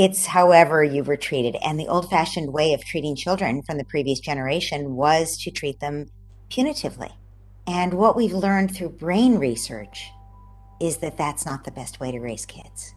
It's however you were treated. And the old-fashioned way of treating children from the previous generation was to treat them punitively. And what we've learned through brain research is that that's not the best way to raise kids.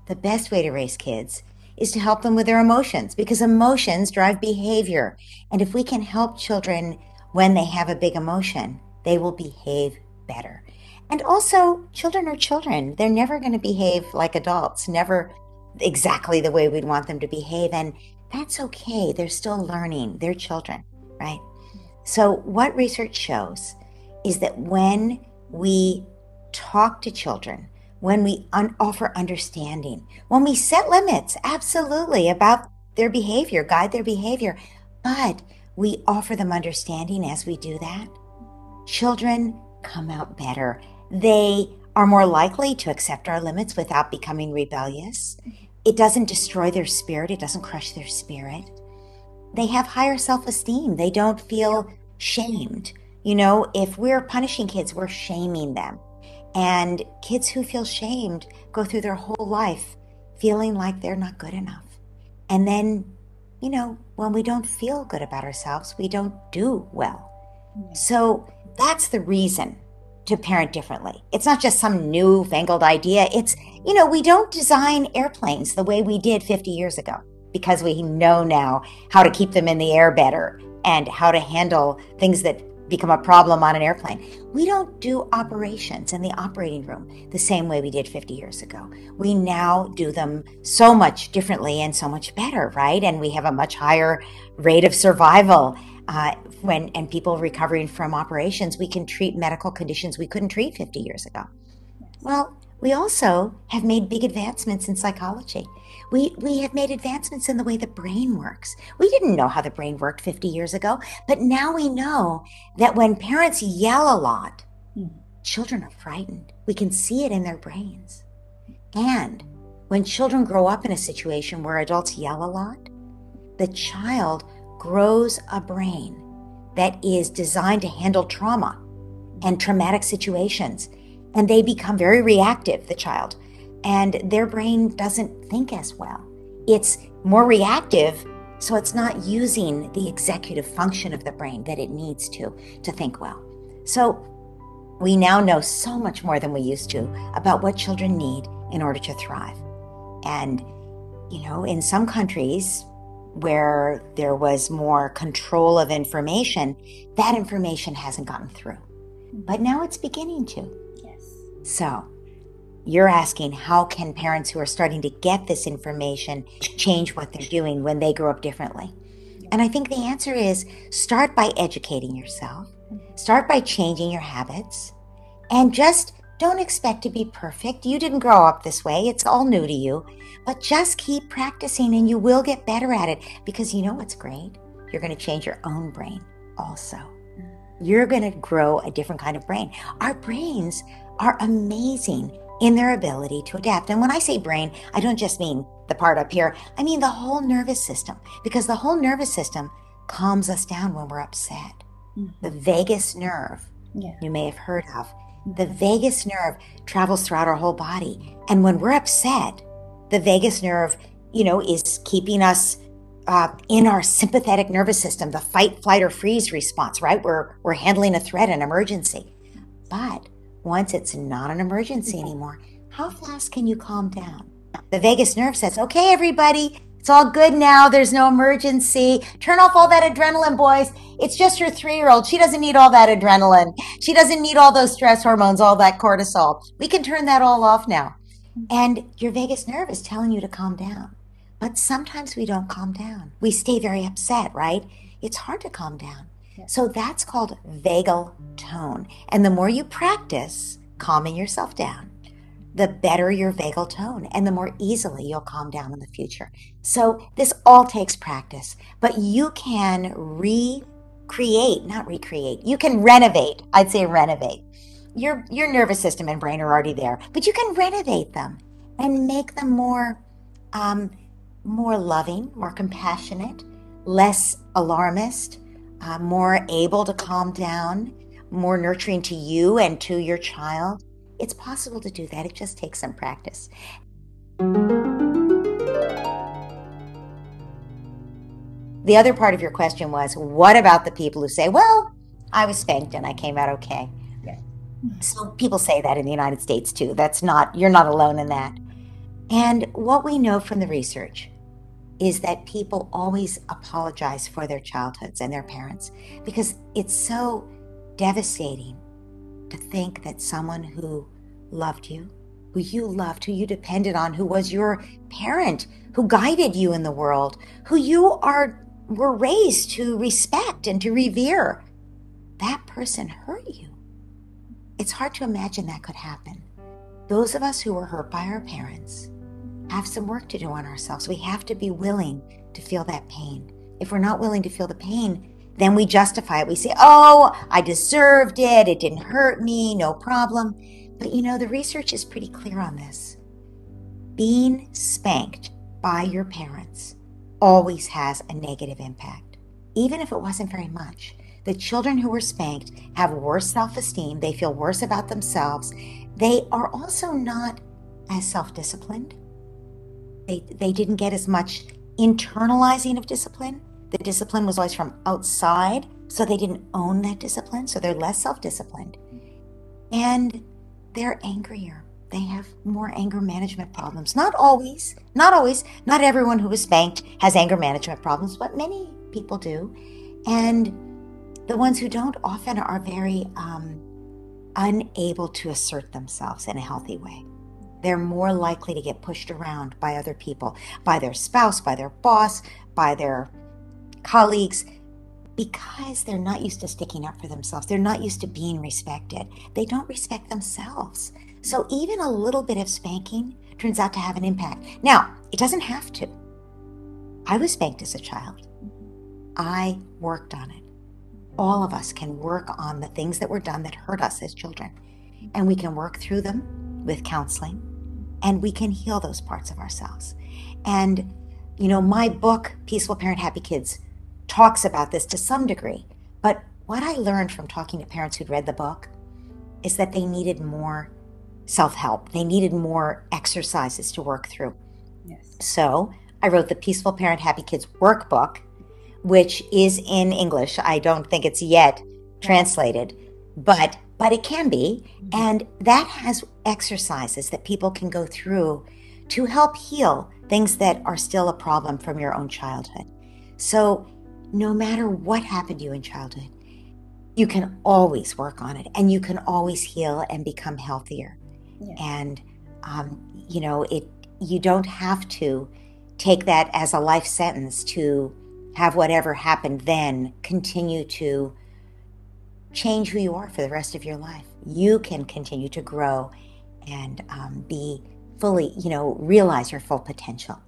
The best way to raise kids is to help them with their emotions, because emotions drive behavior. And if we can help children when they have a big emotion, they will behave better. And also, children are children. They're never going to behave like adults, never exactly the way we'd want them to behave. And that's okay. They're still learning. They're children, right? So what research shows is that when we talk to children, when we offer understanding, when we set limits, absolutely, about their behavior, guide their behavior, but we offer them understanding as we do that, children come out better. They are more likely to accept our limits without becoming rebellious. It doesn't destroy their spirit. It doesn't crush their spirit. They have higher self-esteem. They don't feel shamed. You know, if we're punishing kids, we're shaming them. And kids who feel shamed go through their whole life feeling like they're not good enough. And then, you know, when we don't feel good about ourselves, we don't do well. So that's the reason to parent differently. It's not just some newfangled idea. It's, you know, we don't design airplanes the way we did 50 years ago because we know now how to keep them in the air better and how to handle things that become a problem on an airplane. We don't do operations in the operating room the same way we did 50 years ago. We now do them so much differently and so much better, right? And we have a much higher rate of survival and people recovering from operations. We can treat medical conditions we couldn't treat 50 years ago. Well, we also have made big advancements in psychology. We have made advancements in the way the brain works. We didn't know how the brain worked 50 years ago, but now we know that when parents yell a lot, children are frightened. We can see it in their brains. And when children grow up in a situation where adults yell a lot, the child grows a brain that is designed to handle trauma and traumatic situations. And they become very reactive, the child. And their brain doesn't think as well. It's more reactive, so it's not using the executive function of the brain that it needs to think well. So we now know so much more than we used to about what children need in order to thrive. And, you know, in some countries where there was more control of information, that information hasn't gotten through. But now it's beginning to. So you're asking, how can parents who are starting to get this information change what they're doing when they grow up differently? And I think the answer is start by educating yourself, start by changing your habits, and just don't expect to be perfect. You didn't grow up this way. It's all new to you. But just keep practicing and you will get better at it, because you know what's great? You're going to change your own brain also. You're going to grow a different kind of brain. Our brains are amazing in their ability to adapt. And when I say brain, I don't just mean the part up here. I mean the whole nervous system, because the whole nervous system calms us down when we're upset. The vagus nerve, you may have heard of, the vagus nerve travels throughout our whole body. And when we're upset, the vagus nerve, you know, is keeping us in our sympathetic nervous system, the fight, flight, or freeze response, right? We're handling a threat, an emergency. But once it's not an emergency anymore, how fast can you calm down? The vagus nerve says, okay, everybody, it's all good now. There's no emergency. Turn off all that adrenaline, boys. It's just your 3-year-old. She doesn't need all that adrenaline. She doesn't need all those stress hormones, all that cortisol. We can turn that all off now. And your vagus nerve is telling you to calm down. But sometimes we don't calm down. We stay very upset, right? It's hard to calm down. So that's called vagal tone. And the more you practice calming yourself down, the better your vagal tone and the more easily you'll calm down in the future. So this all takes practice, but you can not recreate. You can renovate. I'd say renovate. Your nervous system and brain are already there, but you can renovate them and make them more loving, more compassionate, less alarmist, more able to calm down, more nurturing to you and to your child. It's possible to do that. It just takes some practice. the other part of your question was, what about the people who say, well, I was spanked and I came out okay? Yeah. So people say that in the United States too. You're not alone in that. And what we know from the research is that people always apologize for their childhoods and their parents, because it's so devastating to think that someone who loved you, who you loved, who you depended on, who was your parent, who guided you in the world, who you were raised to respect and to revere, that person hurt you. It's hard to imagine that could happen. Those of us who were hurt by our parents have some work to do on ourselves. We have to be willing to feel that pain. If we're not willing to feel the pain, then we justify it. We say, oh, I deserved it. It didn't hurt me. No problem. But the research is pretty clear on this. Being spanked by your parents always has a negative impact, even if it wasn't very much. The children who were spanked have worse self-esteem. They feel worse about themselves. They are also not as self-disciplined. They didn't get as much internalizing of discipline. The discipline was always from outside, so they didn't own that discipline, so they're less self-disciplined. And they're angrier. They have more anger management problems. Not always. Not everyone who was spanked has anger management problems, but many people do. And the ones who don't often are very unable to assert themselves in a healthy way. They're more likely to get pushed around by other people, by their spouse, by their boss, by their colleagues, because they're not used to sticking up for themselves. They're not used to being respected. They don't respect themselves. So even a little bit of spanking turns out to have an impact. Now, it doesn't have to. I was spanked as a child. I worked on it. All of us can work on the things that were done that hurt us as children. And we can work through them with counseling. And we can heal those parts of ourselves. And, my book, Peaceful Parent, Happy Kids, talks about this to some degree. But what I learned from talking to parents who'd read the book is that they needed more self-help. They needed more exercises to work through. Yes. So I wrote the Peaceful Parent, Happy Kids workbook, which is in English. I don't think it's yet translated, but it can be. And that has exercises that people can go through to help heal things that are still a problem from your own childhood. So no matter what happened to you in childhood, you can always work on it, and you can always heal and become healthier. Yeah. And, you don't have to take that as a life sentence to have whatever happened then continue to change who you are for the rest of your life. You can continue to grow and be fully, realize your full potential.